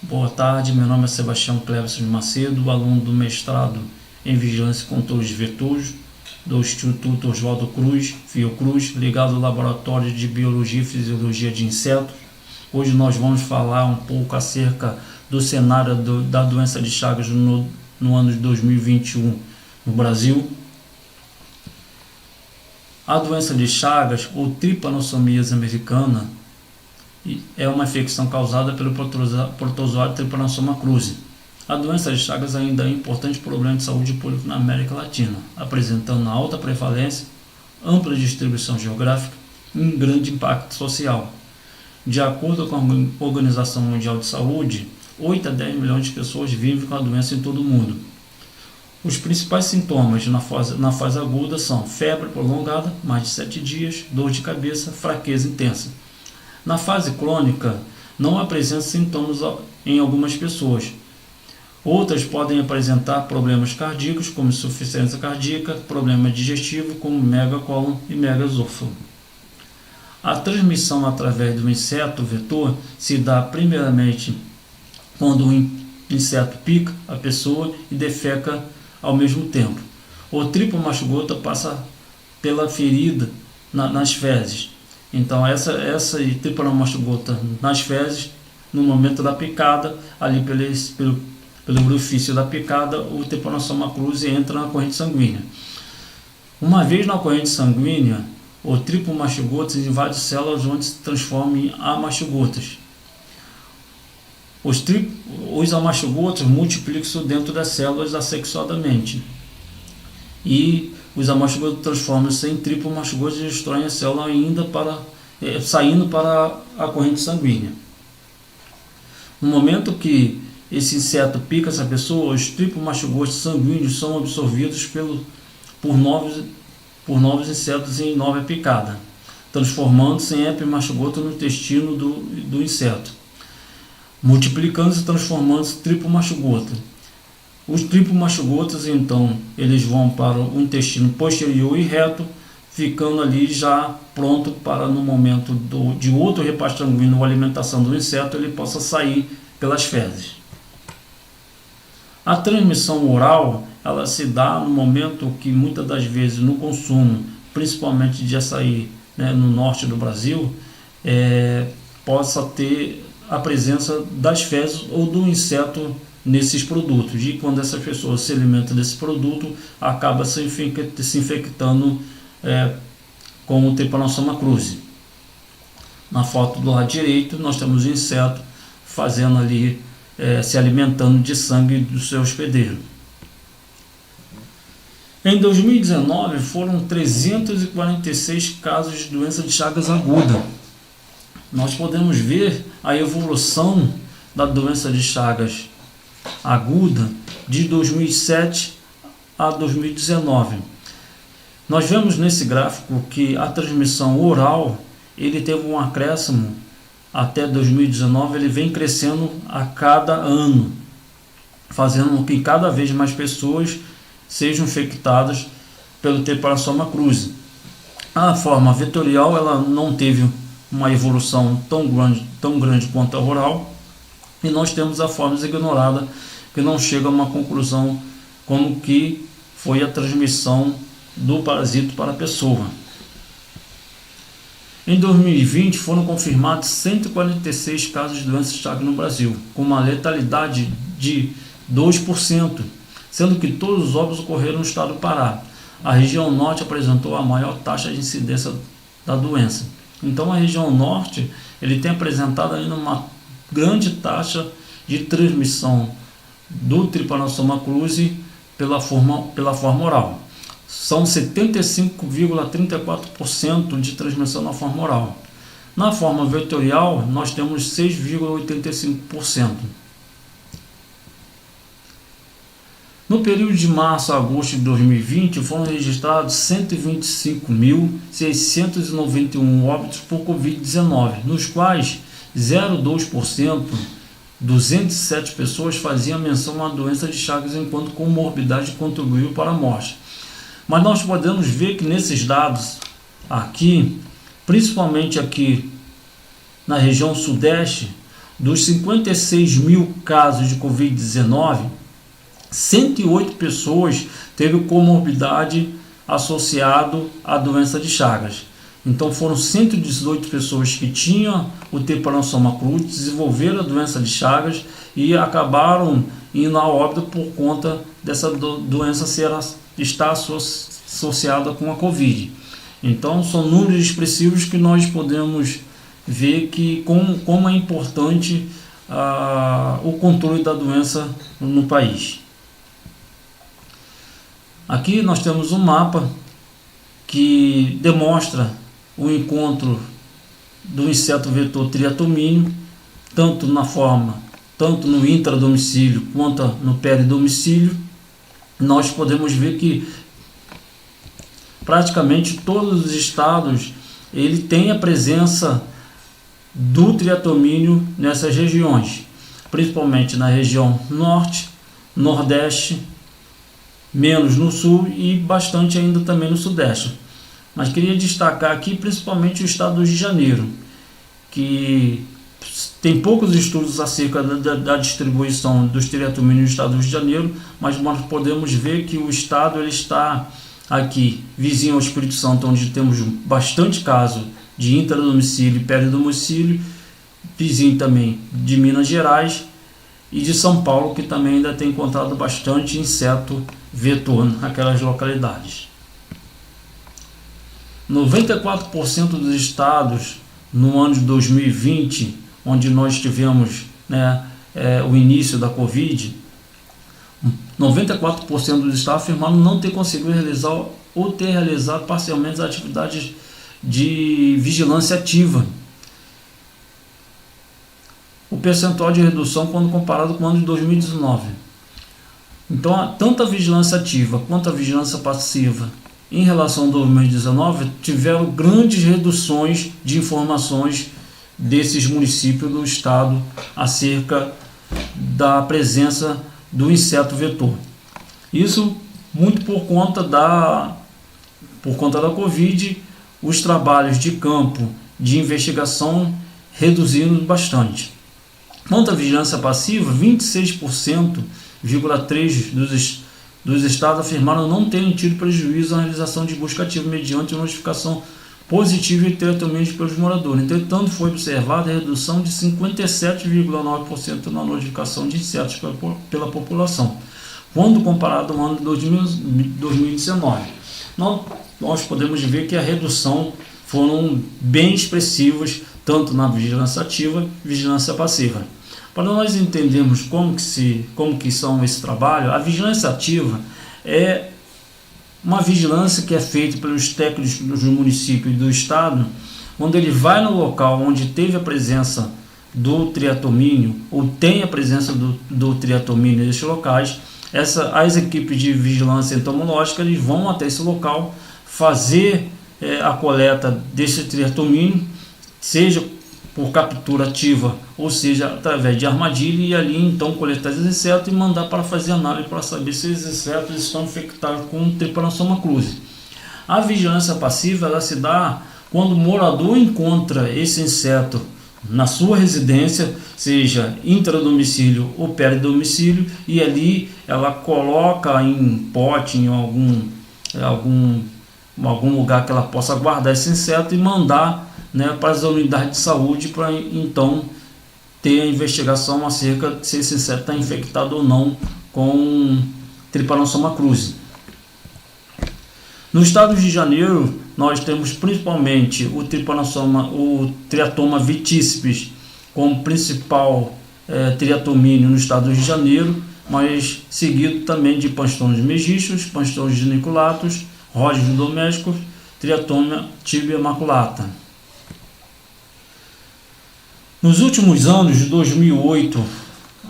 Boa tarde, meu nome é Sebastião Cleverson de Macedo, aluno do mestrado em Vigilância e Controle de Vetores do Instituto Oswaldo Cruz, Fiocruz, ligado ao Laboratório de Biologia e Fisiologia de Insetos. Hoje nós vamos falar um pouco acerca do cenário da doença de Chagas no ano de 2021 no Brasil. A doença de Chagas, ou Trypanosomia americana, é uma infecção causada pelo protozoário Trypanosoma cruzi. A doença de Chagas ainda é um importante problema de saúde pública na América Latina, apresentando alta prevalência, ampla distribuição geográfica e um grande impacto social. De acordo com a Organização Mundial de Saúde, 8 a 10 milhões de pessoas vivem com a doença em todo o mundo. Os principais sintomas na fase aguda são febre prolongada, mais de 7 dias, dor de cabeça, fraqueza intensa. Na fase crônica, não apresenta sintomas em algumas pessoas. Outras podem apresentar problemas cardíacos, como insuficiência cardíaca, problema digestivo, como megacólon e megaesôfago. A transmissão através do inseto vetor se dá primeiramente quando o inseto pica a pessoa e defeca ao mesmo tempo. O tripomastogota passa pela ferida nas fezes. Então essa tripomastogota nas fezes, no momento da picada, ali pelo orifício da picada, o Trypanosoma cruzi entra na corrente sanguínea. Uma vez na corrente sanguínea, o tripomastogota invade células onde se transforma em amastogotas. Os amastogotas multiplicam-se dentro das células assexuadamente. E os amastogotas transformam-se em tripomastogotas e destroem a célula saindo para a corrente sanguínea. No momento que esse inseto pica essa pessoa, os tripomastogotas sanguíneos são absorvidos por novos insetos em nova picada, transformando-se em epimastogota no intestino do inseto, multiplicando-se e transformando-se em tripomastogota. Os tripomastogotas, então, eles vão para o intestino posterior e reto, ficando ali já pronto para, no momento de outro repasto sanguíneo ou alimentação do inseto, ele possa sair pelas fezes. A transmissão oral, ela se dá no momento que muitas das vezes no consumo, principalmente de açaí, no norte do Brasil, possa ter a presença das fezes ou do inseto nesses produtos, e quando essa pessoa se alimenta desse produto, acaba se infectando com o Trypanosoma cruzi. Na foto do lado direito, nós temos o inseto fazendo ali, se alimentando de sangue do seu hospedeiro. Em 2019, foram 346 casos de doença de Chagas aguda. Nós podemos ver a evolução da doença de Chagas aguda de 2007 a 2019. Nós vemos nesse gráfico que a transmissão oral, ele teve um acréscimo até 2019, ele vem crescendo a cada ano, fazendo com que cada vez mais pessoas sejam infectadas pelo Trypanosoma cruzi. A forma vetorial, ela não teve uma evolução tão grande quanto a oral, e nós temos a forma ignorada, que não chega a uma conclusão como que foi a transmissão do parasito para a pessoa. Em 2020 foram confirmados 146 casos de doença de Chagas no Brasil, com uma letalidade de 2%, sendo que todos os óbitos ocorreram no estado do Pará. A região norte apresentou a maior taxa de incidência da doença. Então a região norte, ele tem apresentado ainda uma grande taxa de transmissão do Trypanosoma cruzi pela forma oral. São 75,34% de transmissão na forma oral. Na forma vetorial, nós temos 6,85%. No período de março a agosto de 2020, foram registrados 125.691 óbitos por Covid-19, nos quais 0,2%, 207 pessoas faziam menção à doença de Chagas enquanto comorbidade contribuiu para a morte. Mas nós podemos ver que nesses dados aqui, principalmente aqui na região sudeste, dos 56 mil casos de Covid-19, 108 pessoas teve comorbidade associado à doença de Chagas. Então foram 118 pessoas que tinham o trypanosoma cruzi, desenvolveram a doença de Chagas e acabaram indo a óbito por conta dessa doença estar associada com a Covid. Então são números expressivos que nós podemos ver que como é importante o controle da doença no país. Aqui nós temos um mapa que demonstra o encontro do inseto vetor triatomínio, tanto no intradomicílio quanto no peridomicílio. Nós podemos ver que praticamente todos os estados ele tem a presença do triatomínio nessas regiões, principalmente na região norte, nordeste, menos no sul e bastante ainda também no sudeste. Mas queria destacar aqui principalmente o estado do Rio de Janeiro, que tem poucos estudos acerca da distribuição dos triatomínios no estado do Rio de Janeiro, mas nós podemos ver que o estado ele está aqui vizinho ao Espírito Santo, onde temos bastante caso de intradomicílio e peridomicílio, vizinho também de Minas Gerais e de São Paulo, que também ainda tem encontrado bastante inseto vetor naquelas localidades. 94% dos estados no ano de 2020, onde nós tivemos o início da Covid, 94% dos estados afirmaram não ter conseguido realizar ou ter realizado parcialmente as atividades de vigilância ativa. O percentual de redução quando comparado com o ano de 2019. Então, tanto a vigilância ativa quanto a vigilância passiva em relação ao 2019 tiveram grandes reduções de informações desses municípios do estado acerca da presença do inseto vetor. Isso muito por conta da Covid, os trabalhos de campo de investigação reduzindo bastante. Quanto à vigilância passiva, 26,3% dos estados afirmaram não terem tido prejuízo na realização de busca ativa mediante notificação positiva e triatomínios pelos moradores. Entretanto, foi observada a redução de 57,9% na notificação de insetos pela população, quando comparado ao ano de 2019. Nós podemos ver que a redução foram bem expressivas, tanto na vigilância ativa e vigilância passiva. Para nós entendermos como que são esse trabalho, a vigilância ativa é uma vigilância que é feita pelos técnicos do município e do estado, onde ele vai no local onde teve a presença do triatomínio ou tem a presença do triatomínio nesses locais. As equipes de vigilância entomológica eles vão até esse local fazer a coleta desse triatomínio, seja por captura ativa ou seja através de armadilha, e ali então coletar esses insetos e mandar para fazer análise para saber se esses insetos estão infectados com o trypanosoma cruzi. A vigilância passiva ela se dá quando o morador encontra esse inseto na sua residência, seja intradomicílio ou peridomicílio, e ali ela coloca em pote, em algum lugar que ela possa guardar esse inseto e mandar para as unidades de saúde para então ter a investigação acerca se esse inseto está infectado ou não com trypanosoma cruzi. No estado de Janeiro, nós temos principalmente o Triatoma vitícipe como principal triatomínio no estado do Rio de Janeiro, mas seguido também de panstões mexichos, panstões geniculatos, ródeos domésticos, Triatoma tibia maculata. Nos últimos anos, de 2008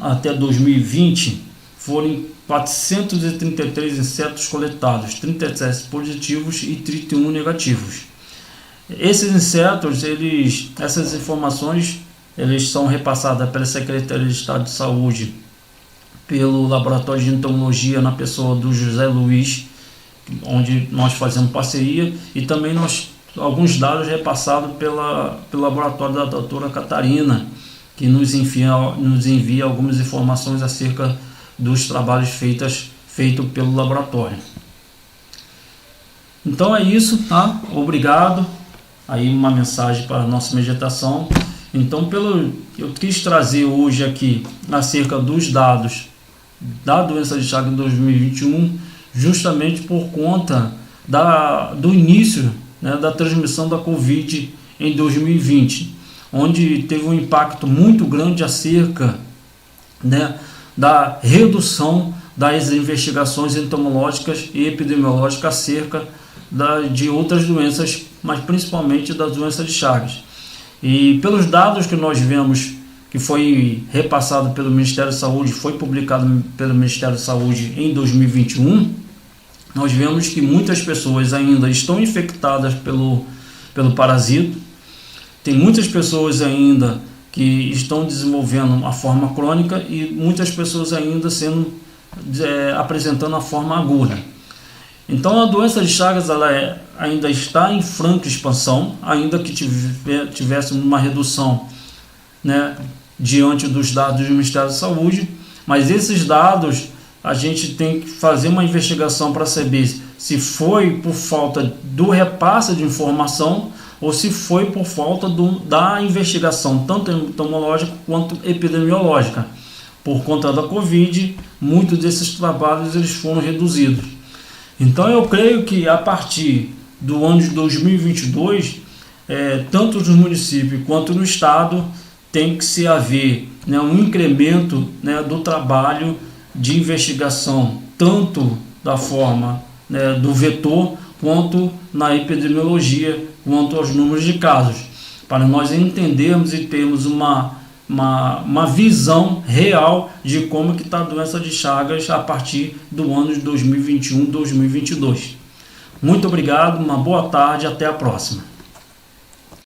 até 2020, foram 433 insetos coletados, 37 positivos e 31 negativos. Esses insetos, essas informações, são repassadas pela Secretaria de Estado de Saúde, pelo Laboratório de Entomologia na pessoa do José Luiz, onde nós fazemos parceria, e também alguns dados repassados pelo laboratório da doutora Catarina, que nos envia algumas informações acerca dos trabalhos feitos pelo laboratório. Então é isso, tá? Obrigado. Aí uma mensagem para a nossa meditação. Então, eu quis trazer hoje aqui acerca dos dados da doença de Chagas em 2021, justamente por conta do início, né, da transmissão da Covid em 2020, onde teve um impacto muito grande acerca, né, da redução das investigações entomológicas e epidemiológicas acerca de outras doenças, mas principalmente da doença de Chagas. E pelos dados que nós vemos, que foi repassado pelo Ministério da Saúde, foi publicado pelo Ministério da Saúde em 2021, nós vemos que muitas pessoas ainda estão infectadas pelo parasito, tem muitas pessoas ainda que estão desenvolvendo a forma crônica e muitas pessoas ainda apresentando a forma aguda. Então a doença de Chagas ainda está em franca expansão, ainda que tivesse uma redução, né, diante dos dados do Ministério da Saúde, mas esses dados a gente tem que fazer uma investigação para saber se foi por falta do repasse de informação ou se foi por falta da investigação, tanto entomológica quanto epidemiológica. Por conta da Covid, muitos desses trabalhos eles foram reduzidos. Então eu creio que a partir do ano de 2022, tanto no município quanto no estado, tem que se haver, né, um incremento, né, do trabalho de investigação, tanto da forma, né, do vetor, quanto na epidemiologia, quanto aos números de casos, para nós entendermos e termos uma visão real de como que está a doença de Chagas a partir do ano de 2021, 2022. Muito obrigado, uma boa tarde, até a próxima.